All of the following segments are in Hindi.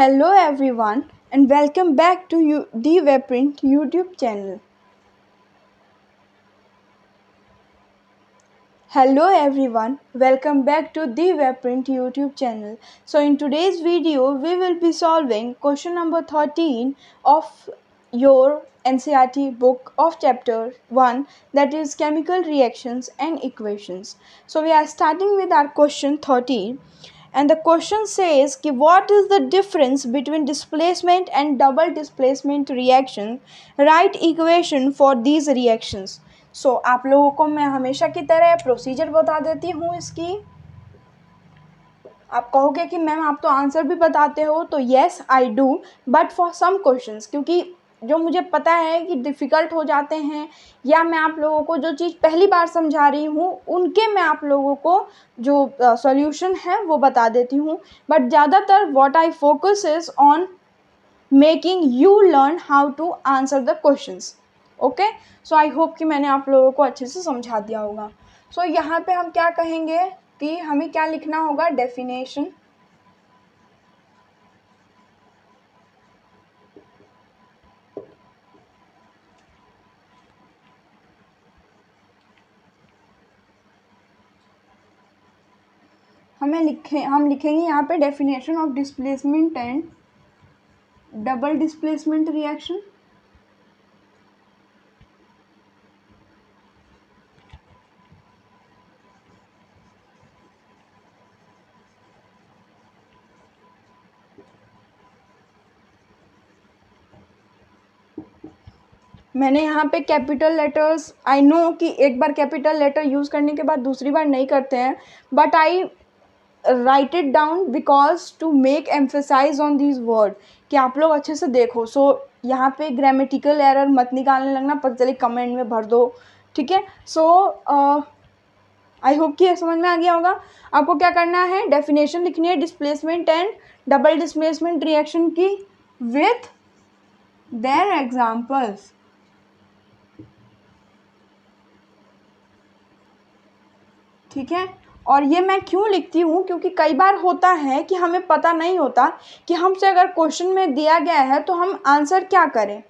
Hello everyone and welcome back to the Webprint YouTube channel. Hello everyone, welcome back to the Webprint YouTube channel. So in today's video, we will be solving question number 13 of your NCERT book of chapter 1, that is chemical reactions and equations. So we are starting with our question 13. And the question says कि what is the difference between displacement and double displacement reaction? Write equation for these reactions. So आप लोगों को मैं हमेशा की तरह प्रोसीजर बता देती हूँ इसकी. आप कहोगे कि मैम आप तो आंसर भी बताते हो, तो yes I do, but for some questions, क्योंकि जो मुझे पता है कि डिफ़िकल्ट हो जाते हैं या मैं आप लोगों को जो चीज़ पहली बार समझा रही हूँ उनके मैं आप लोगों को जो सॉल्यूशन है वो बता देती हूँ. बट ज़्यादातर what I focus is on making you learn how to answer the questions. Okay, so I hope कि मैंने आप लोगों को अच्छे से समझा दिया होगा. सो यहाँ पे हम क्या कहेंगे कि हमें क्या लिखना होगा, डेफिनेशन. हम लिखेंगे यहाँ पे definition of displacement and double displacement reaction. मैंने यहाँ पे कैपिटल लेटर्स, आई नो कि एक बार कैपिटल लेटर यूज़ करने के बाद दूसरी बार नहीं करते हैं, but I write it down because to make emphasize on this word कि आप लोग अच्छे से देखो. सो यहाँ पे ग्रामेटिकल एरर मत निकालने लगना, पता चले कमेंट में भर दो. ठीक है, सो आई होप कि समझ में आ गया होगा. आपको क्या करना है, डेफिनेशन लिखनी है displacement and double displacement reaction की विथ देयर एग्जाम्पल्स. ठीक है, और ये मैं क्यों लिखती हूँ, क्योंकि कई बार होता है कि हमें पता नहीं होता कि हमसे अगर क्वेश्चन में दिया गया है तो हम आंसर क्या करें.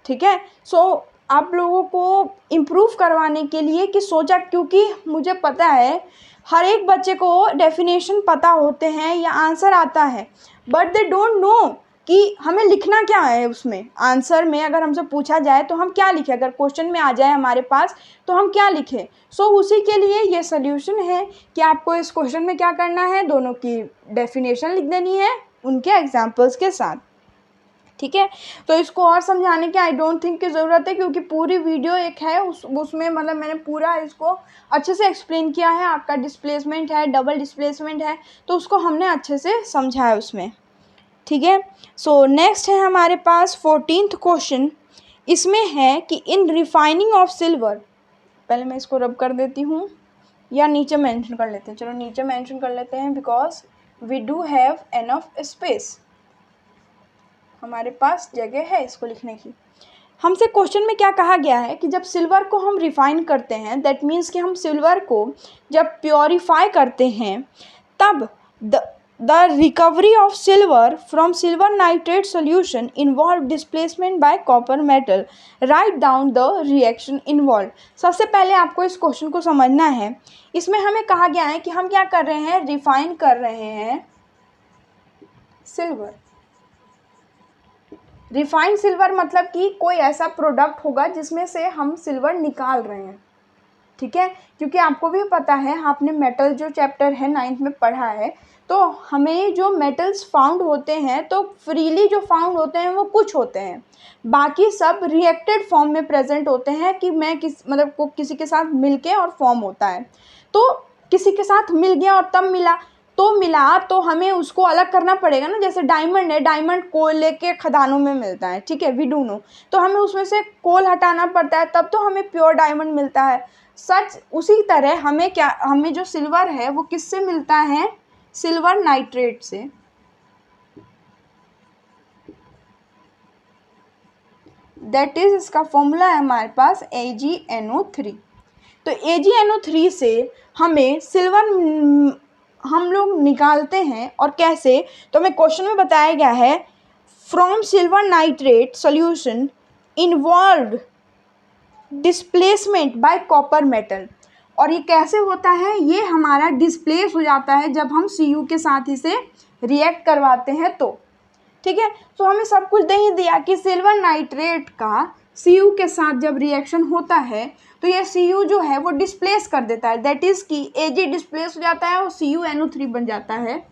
ठीक है, सो आप लोगों को इम्प्रूव करवाने के लिए कि सोचा, क्योंकि मुझे पता है हर एक बच्चे को डेफिनेशन पता होते हैं या आंसर आता है, बट दे डोंट नो कि हमें लिखना क्या है उसमें. आंसर में अगर हमसे पूछा जाए तो हम क्या लिखें, अगर क्वेश्चन में आ जाए हमारे पास तो हम क्या लिखें. सो उसी के लिए ये सोल्यूशन है कि आपको इस क्वेश्चन में क्या करना है, दोनों की डेफिनेशन लिख देनी है उनके एग्जाम्पल्स के साथ. ठीक है, तो इसको और समझाने की आई डोंट थिंक की ज़रूरत है, क्योंकि पूरी वीडियो एक है उसमें मतलब मैंने पूरा इसको अच्छे से एक्सप्लेन किया है. आपका डिस्प्लेसमेंट है, डबल डिस्प्लेसमेंट है, तो उसको हमने अच्छे से समझा है उसमें. ठीक है, सो नेक्स्ट है हमारे पास 14th क्वेश्चन. इसमें है कि इन रिफाइनिंग ऑफ सिल्वर, पहले मैं इसको रब कर देती हूँ या नीचे मेंशन कर लेते हैं. चलो नीचे मेंशन कर लेते हैं because we do have enough space, हमारे पास जगह है इसको लिखने की. हमसे क्वेश्चन में क्या कहा गया है कि जब सिल्वर को हम रिफाइन करते हैं, दैट मीन्स कि हम सिल्वर को जब प्योरीफाई करते हैं, तब the recovery of silver from silver nitrate solution involve displacement bye copper metal. Write down the reaction involve. सबसे पहले आपको इस क्वेश्चन को समझना है. इसमें हमें कहा गया है कि हम क्या कर रहे हैं, रिफाइन कर रहे हैं सिल्वर. रिफाइंड सिल्वर मतलब कि कोई ऐसा प्रोडक्ट होगा जिसमें से हम सिल्वर निकाल रहे हैं. ठीक है, क्योंकि आपको भी पता है, आपने मेटल जो चैप्टर है 9th में पढ़ा है, तो हमें जो मेटल्स फाउंड होते हैं तो फ्रीली जो फाउंड होते हैं वो कुछ होते हैं, बाकी सब रिएक्टेड फॉर्म में प्रेजेंट होते हैं कि मैं किसी के साथ मिलके और फॉर्म होता है. तो किसी के साथ मिल गया और तब मिला तो हमें उसको अलग करना पड़ेगा ना. जैसे डायमंड है, डायमंड कोयले के खदानों में मिलता है. ठीक है, वी डू नो, तो हमें उसमें से कोल हटाना पड़ता है तब तो हमें प्योर डायमंड मिलता है. सच उसी तरह हमें जो सिल्वर है वो किससे मिलता है, सिल्वर नाइट्रेट से. दैट इज, इसका फॉर्मूला है हमारे पास AgNO3. तो AgNO3 से हमें सिल्वर हम लोग निकालते हैं और कैसे, तो हमें क्वेश्चन में बताया गया है from silver nitrate solution involved displacement bye copper metal. और ये कैसे होता है, ये हमारा डिस्प्लेस हो जाता है जब हम Cu के साथ इसे रिएक्ट करवाते हैं तो। ठीक है, तो हमें सब कुछ दे ही दिया कि सिल्वर नाइट्रेट का Cu के साथ जब रिएक्शन होता है तो ये Cu जो है वो डिस्प्लेस कर देता है, दैट इज़ कि Ag डिस्प्लेस हो जाता है और CuNO3 बन जाता है।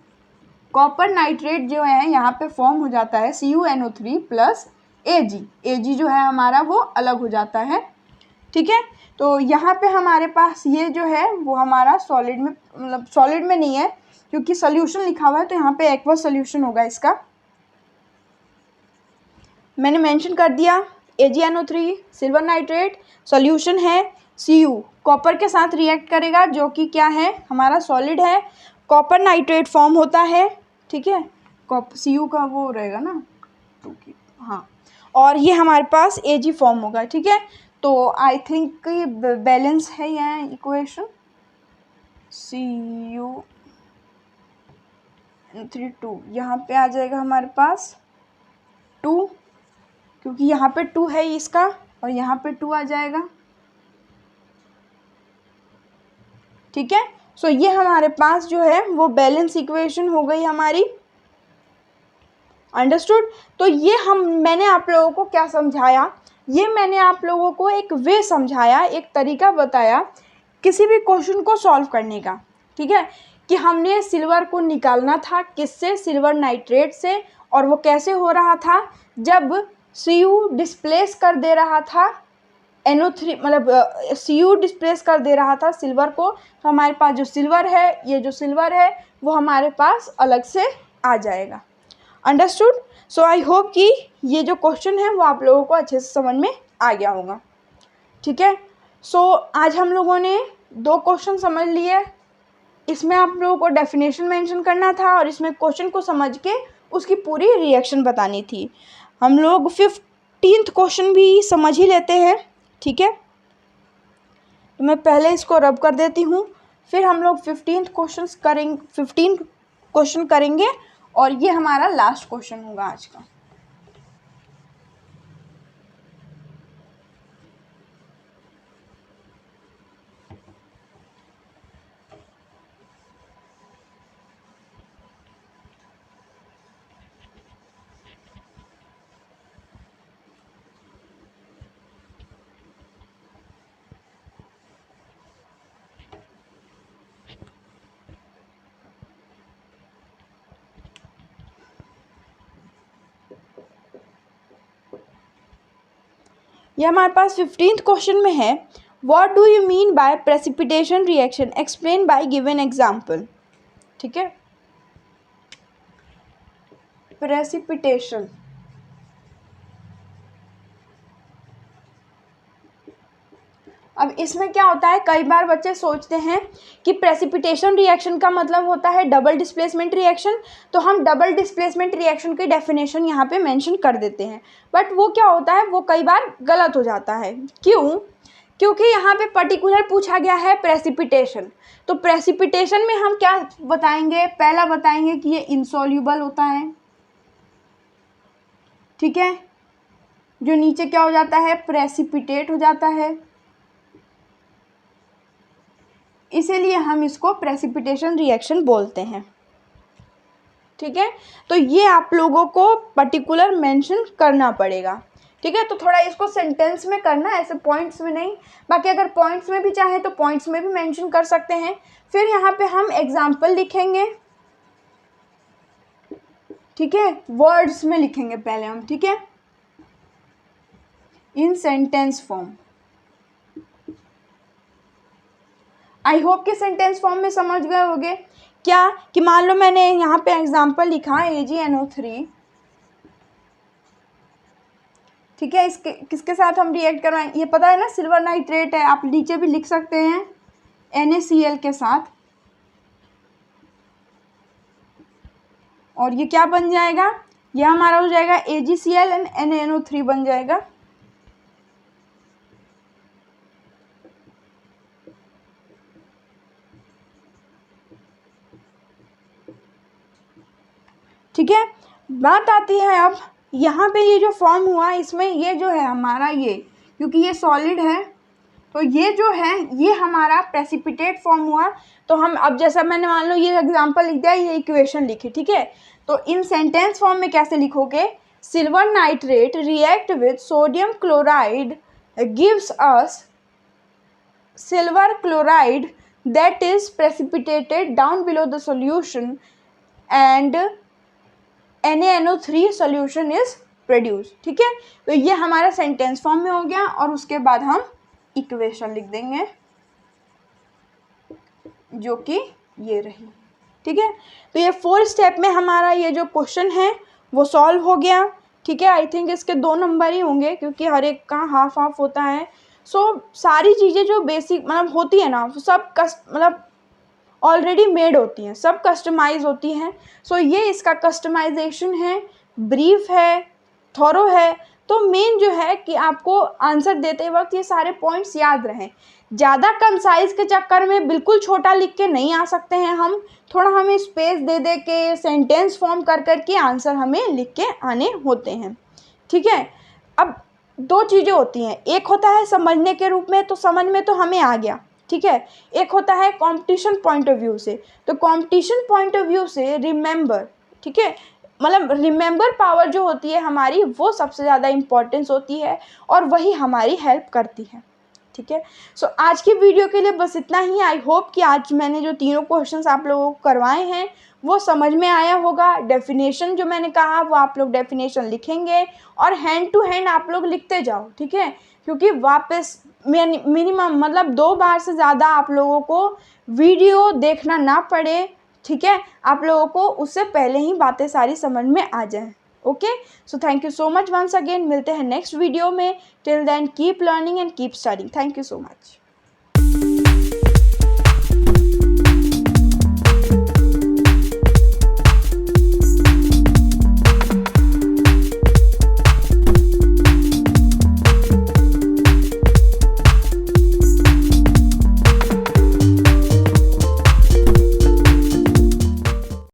कॉपर नाइट्रेट जो है यहाँ पे फॉर्म हो जाता है CuNO3 प्लस Ag। Ag जो है हमारा वो अलग हो जाता है। ठीक है, तो यहाँ पे हमारे पास ये जो है वो हमारा सॉलिड में, मतलब सॉलिड में नहीं है क्योंकि सोल्यूशन लिखा हुआ है, तो यहाँ पे एक्वा सोल्यूशन होगा इसका। मैंने मेंशन कर दिया AgNO3 सिल्वर नाइट्रेट सॉल्यूशन है, Cu कॉपर के साथ रिएक्ट करेगा जो कि क्या है हमारा सॉलिड है, कॉपर नाइट्रेट फॉर्म होता है। ठीक है, Cu का वो रहेगा ना, हाँ, और ये हमारे पास Ag फॉर्म होगा। ठीक है, तो आई थिंक ये बैलेंस है यहाँ इक्वेशन Cu3 2 यहाँ पे आ जाएगा हमारे पास 2, क्योंकि यहाँ पे 2 है इसका और यहाँ पे 2 आ जाएगा। ठीक है, सो ये हमारे पास जो है वो बैलेंस इक्वेशन हो गई हमारी। अंडरस्टूड। तो ये मैंने आप लोगों को क्या समझाया, ये मैंने आप लोगों को एक वे समझाया, एक तरीका बताया किसी भी क्वेश्चन को सॉल्व करने का। ठीक है, कि हमने सिल्वर को निकालना था किससे, सिल्वर नाइट्रेट से, और वो कैसे हो रहा था, जब Cu डिस्प्लेस कर दे रहा था NO3, मतलब Cu डिस्प्लेस कर दे रहा था सिल्वर को, तो हमारे पास जो सिल्वर है, ये जो सिल्वर है वो हमारे पास अलग से आ जाएगा। अंडरस्टूड। सो आई होप कि ये जो क्वेश्चन है वो आप लोगों को अच्छे से समझ में आ गया होगा। ठीक है, सो आज हम लोगों ने 2 क्वेश्चन समझ लिए। इसमें आप लोगों को डेफिनेशन मेंशन करना था और इसमें क्वेश्चन को समझ के उसकी पूरी रिएक्शन बतानी थी। हम लोग 15th क्वेश्चन भी समझ ही लेते हैं। ठीक है, तो मैं पहले इसको रब कर देती हूँ, फिर हम लोग 15 क्वेश्चन करेंगे और ये हमारा लास्ट क्वेश्चन होगा आज का। ये हमारे पास 15th क्वेश्चन में है, what do you mean by precipitation reaction, explain by given example. ठीक है, प्रेसिपिटेशन, अब इसमें क्या होता है, कई बार बच्चे सोचते हैं कि प्रेसिपिटेशन रिएक्शन का मतलब होता है डबल डिस्प्लेसमेंट रिएक्शन, तो हम डबल डिस्प्लेसमेंट रिएक्शन की डेफिनेशन यहाँ पे मेंशन कर देते हैं, बट वो क्या होता है, वो कई बार गलत हो जाता है। क्यों? क्योंकि यहाँ पे पर्टिकुलर पूछा गया है प्रेसिपिटेशन, तो प्रेसिपिटेशन में हम क्या बताएंगे, पहला बताएंगे कि ये इनसॉल्यूबल होता है। ठीक है, जो नीचे क्या हो जाता है, प्रेसिपिटेट हो जाता है, इसीलिए हम इसको प्रेसिपिटेशन रिएक्शन बोलते हैं। ठीक है, तो ये आप लोगों को पर्टिकुलर मेंशन करना पड़ेगा। ठीक है, तो थोड़ा इसको सेंटेंस में करना, ऐसे पॉइंट्स में नहीं। बाकी अगर पॉइंट्स में भी चाहे तो पॉइंट्स में भी मेंशन कर सकते हैं। फिर यहाँ पे हम एग्जाम्पल लिखेंगे। ठीक है, वर्ड्स में लिखेंगे पहले हम। ठीक है, इन सेंटेंस फॉर्म। आई होप कि सेंटेंस फॉर्म में समझ गए होंगे क्या, कि मान लो मैंने यहाँ पे एग्जाम्पल लिखा AgNO3। ठीक है, इसके किसके साथ हम रिएक्ट करवाएंगे, ये पता है ना, सिल्वर नाइट्रेट है, आप नीचे भी लिख सकते हैं NaCl के साथ, और ये क्या बन जाएगा, ये हमारा हो जाएगा AgCl एंड NaNO3 बन जाएगा। ठीक है। बात आती है अब यहाँ पे ये जो फॉर्म हुआ इसमें ये जो है हमारा ये, क्योंकि ये सॉलिड है तो ये जो है ये हमारा प्रेसिपिटेट फॉर्म हुआ। तो हम अब जैसा मैंने मान लो ये एग्जांपल लिख दिया, ये इक्वेशन लिखी, ठीक है। तो इन सेंटेंस फॉर्म में कैसे लिखोगे, silver nitrate react with sodium chloride gives us silver chloride that is precipitated down below the solution and NaNO3 solution is produced, ठीक है। तो ये हमारा सेंटेंस फॉर्म में हो गया और उसके बाद हम इक्वेशन लिख देंगे जो कि ये रही, ठीक है। तो ये 4 स्टेप में हमारा ये जो क्वेश्चन है वो सॉल्व हो गया, ठीक है। आई थिंक इसके 2 नंबर ही होंगे क्योंकि हर एक का हाफ हाफ होता है। सारी चीज़ें जो बेसिक मतलब होती है ना सब मतलब ऑलरेडी मेड होती हैं, सब कस्टमाइज होती हैं। ये इसका कस्टमाइजेशन है, ब्रीफ है, थॉरो है। तो मेन जो है कि आपको आंसर देते वक्त ये सारे पॉइंट्स याद रहें। ज़्यादा कंसाइज के चक्कर में बिल्कुल छोटा लिख के नहीं आ सकते हैं हम, थोड़ा हमें स्पेस दे दे के सेंटेंस फॉर्म कर के आंसर हमें लिख के आने होते हैं, ठीक है। अब 2 चीज़ें होती हैं, एक होता है समझने के रूप में, तो समझ में तो हमें आ गया, ठीक है। एक होता है कंपटीशन पॉइंट ऑफ व्यू से, तो कंपटीशन पॉइंट ऑफ व्यू से रिमेंबर, ठीक है, मतलब रिमेंबर पावर जो होती है हमारी वो सबसे ज़्यादा इम्पोर्टेंस होती है और वही हमारी हेल्प करती है, ठीक है। आज की वीडियो के लिए बस इतना ही। आई होप कि आज मैंने जो तीनों क्वेश्चंस आप लोगों को करवाए हैं वो समझ में आया होगा। डेफिनेशन जो मैंने कहा वो आप लोग डेफिनेशन लिखेंगे और हैंड टू हैंड आप लोग लिखते जाओ, ठीक है, क्योंकि वापस मिनिमम मतलब 2 बार से ज़्यादा आप लोगों को वीडियो देखना ना पड़े, ठीक है। आप लोगों को उससे पहले ही बातें सारी समझ में आ जाए। Okay, thank you so much once again. मिलते हैं नेक्स्ट वीडियो में। Till then keep learning and keep studying. Thank you so much.